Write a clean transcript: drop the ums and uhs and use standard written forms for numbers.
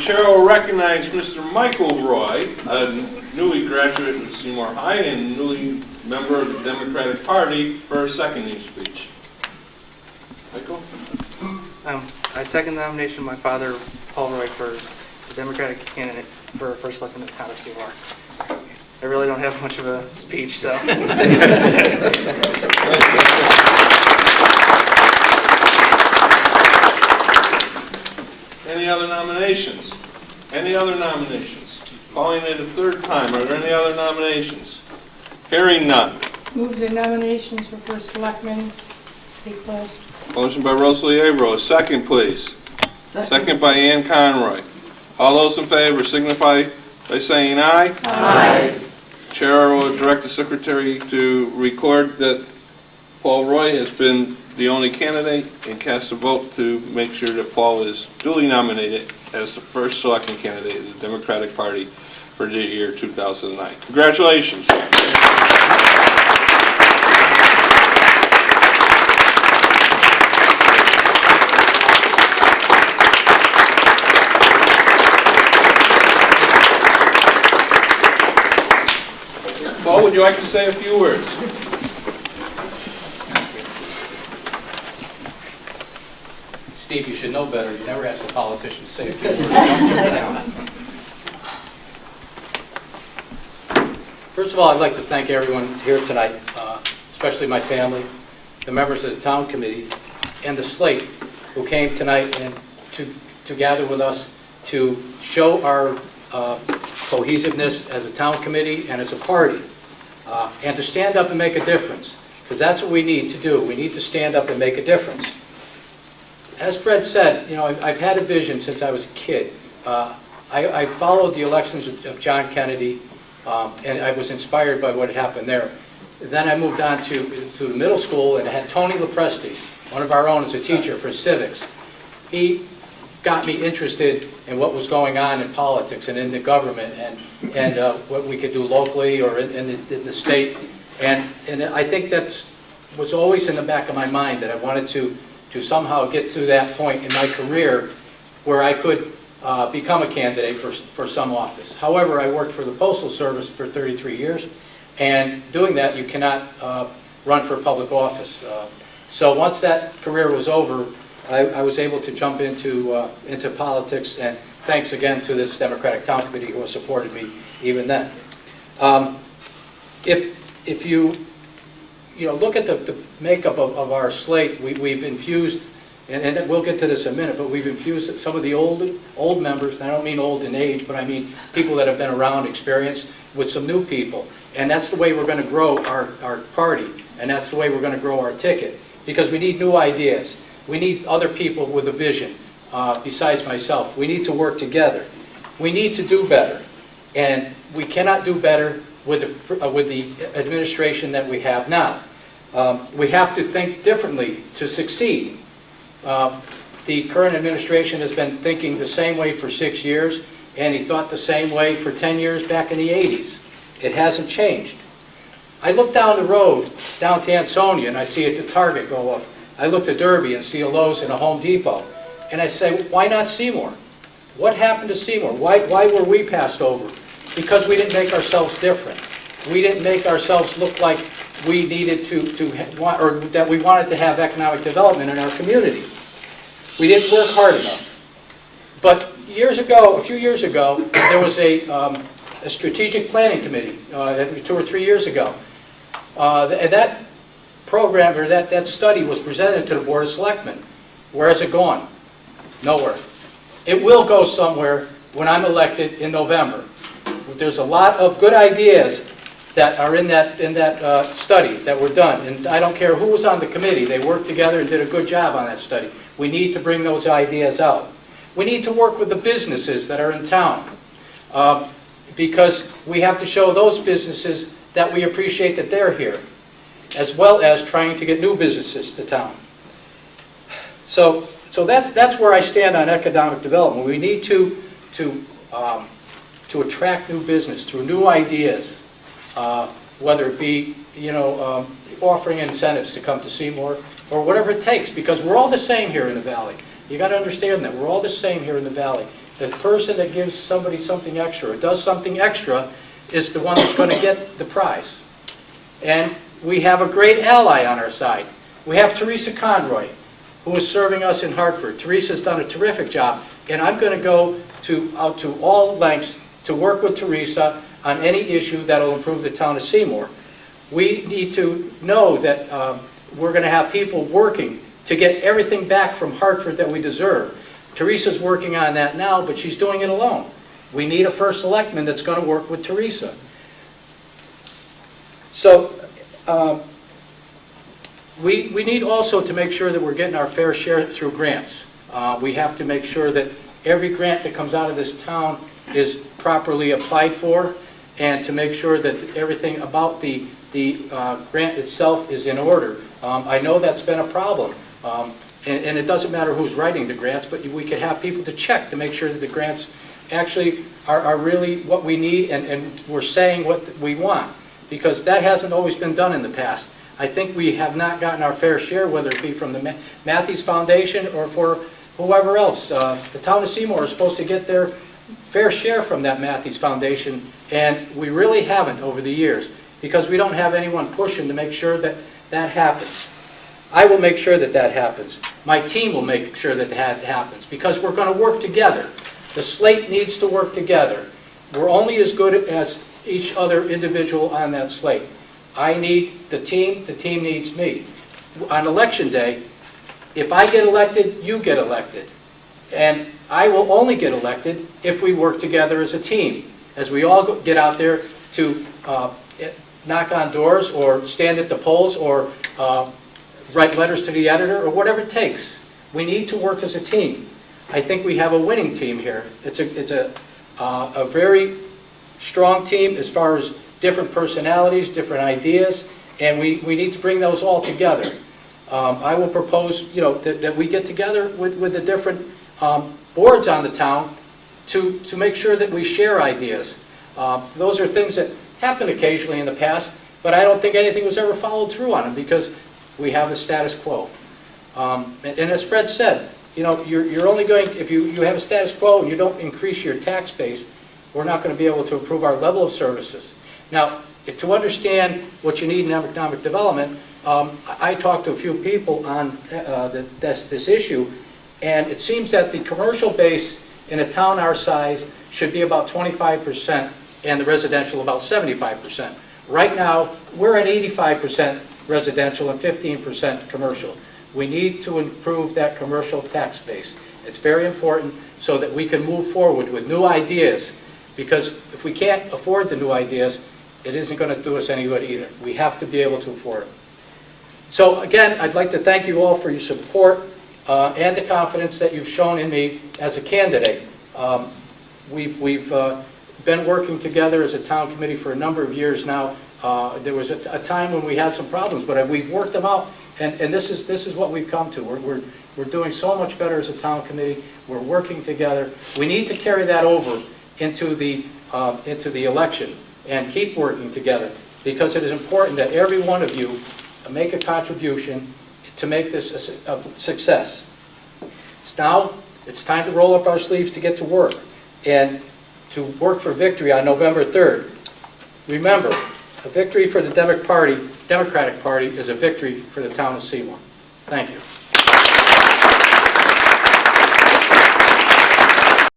chair will recognize Mr. Michael Roy, a newly graduate in Seymour High and newly member of the Democratic Party, for a seconding speech. Michael? I second the nomination of my father, Paul Roy, for the Democratic candidate for first selectman of the town of Seymour. I really don't have much of a speech, so. Any other nominations? Any other nominations? Calling it a third time. Are there any other nominations? Hearing none. Move the nominations for first selectman be closed. Motion by Rosalie Abro. A second, please. Second by Ann Conroy. All those in favor signify by saying aye. Aye. Chair will direct the secretary to record that Paul Roy has been the only candidate and cast a vote to make sure that Paul is duly nominated as the first selectman candidate of the Democratic Party for the year 2009. Congratulations. Paul, would you like to say a few words? Steve, you should know better. You never ask a politician to say a few words. Don't turn it down. First of all, I'd like to thank everyone here tonight, especially my family, the members of the town committee, and the slate who came tonight and to gather with us to show our cohesiveness as a town committee and as a party, and to stand up and make a difference, because that's what we need to do. We need to stand up and make a difference. As Fred said, you know, I've had a vision since I was a kid. I followed the elections of John Kennedy, and I was inspired by what happened there. Then I moved on to the middle school, and I had Tony Lopresti, one of our own, as a teacher for civics. He got me interested in what was going on in politics and in the government, and what we could do locally or in the state. And I think that was always in the back of my mind, that I wanted to somehow get to that point in my career where I could become a candidate for some office. However, I worked for the Postal Service for 33 years, and doing that, you cannot run for public office. So once that career was over, I was able to jump into politics, and thanks again to this Democratic Town Committee who has supported me even then. If you look at the makeup of our slate, we've infused, and we'll get to this in a minute, but we've infused some of the old members, and I don't mean old in age, but I mean people that have been around, experienced, with some new people. And that's the way we're going to grow our party, and that's the way we're going to grow our ticket, because we need new ideas. We need other people with a vision, besides myself. We need to work together. We need to do better, and we cannot do better with the administration that we have now. We have to think differently to succeed. The current administration has been thinking the same way for 6 years, and he thought the same way for 10 years back in the 80s. It hasn't changed. I look down the road, down to Ansonia, and I see the Target go up. I look to Derby and see a Lowe's and a Home Depot. And I say, why not Seymour? What happened to Seymour? Why were we passed over? Because we didn't make ourselves different. We didn't make ourselves look like we needed or that we wanted to have economic development in our community. We didn't work hard enough. But a few years ago, there was a strategic planning committee, 2 or 3 years ago. And that program, or that study, was presented to the Board of Selectmen. Where has it gone? Nowhere. It will go somewhere when I'm elected in November. There's a lot of good ideas that are in that study that were done, and I don't care who was on the committee. They worked together and did a good job on that study. We need to bring those ideas out. We need to work with the businesses that are in town, because we have to show those businesses that we appreciate that they're here, as well as trying to get new businesses to town. So that's where I stand on economic development. We need to attract new business through new ideas, whether it be offering incentives to come to Seymour or whatever it takes, because we're all the same here in the valley. You got to understand that we're all the same here in the valley, The person that gives somebody something extra, or does something extra, is the one that's going to get the prize. And we have a great ally on our side. We have Teresa Conroy, who is serving us in Hartford. Teresa's done a terrific job, and I'm going to go out to all lengths to work with Teresa on any issue that will improve the town of Seymour. We need to know that we're going to have people working to get everything back from Hartford that we deserve. Teresa's working on that now, but she's doing it alone. We need a first selectman that's going to work with Teresa. So we need also to make sure that we're getting our fair share through grants. We have to make sure that every grant that comes out of this town is properly applied for, and to make sure that everything about the grant itself is in order. I know that's been a problem, and it doesn't matter who's writing the grants, but we could have people to check to make sure that the grants actually are really what we need, and we're saying what we want, because that hasn't always been done in the past. I think we have not gotten our fair share, whether it be from the Matthews Foundation or for whoever else. The town of Seymour is supposed to get their fair share from that Matthews Foundation, and we really haven't over the years, because we don't have anyone pushing to make sure that that happens. I will make sure that that happens. My team will make sure that that happens, because we're going to work together. The slate needs to work together. We're only as good as each other individual on that slate. I need the team needs me. On election day, if I get elected, you get elected. And I will only get elected if we work together as a team, as we all get out there to knock on doors or stand at the polls or write letters to the editor or whatever it takes. We need to work as a team. I think we have a winning team here. It's a very strong team as far as different personalities, different ideas, and we need to bring those all together. I will propose, that we get together with the different boards on the town to make sure that we share ideas. Those are things that happened occasionally in the past, but I don't think anything was ever followed through on them because we have the status quo. And as Fred said, you're only going to, if you have a status quo and you don't increase your tax base, we're not going to be able to improve our level of services. Now, to understand what you need in economic development, I talked to a few people on this issue, and it seems that the commercial base in a town our size should be about 25% and the residential about 75%. Right now, we're at 85% residential and 15% commercial. We need to improve that commercial tax base. It's very important so that we can move forward with new ideas, because if we can't afford the new ideas, it isn't going to do us any good either. We have to be able to afford them. So again, I'd like to thank you all for your support and the confidence that you've shown in me as a candidate. We've been working together as a town committee for a number of years now. There was a time when we had some problems, but we've worked them out, and this is what we've come to. We're doing so much better as a town committee. We're working together. We need to carry that over into the election and keep working together, because it is important that every one of you make a contribution to make this a success. Now it's time to roll up our sleeves to get to work and to work for victory on November 3rd. Remember, a victory for the Democratic Party is a victory for the town of Seymour. Thank you.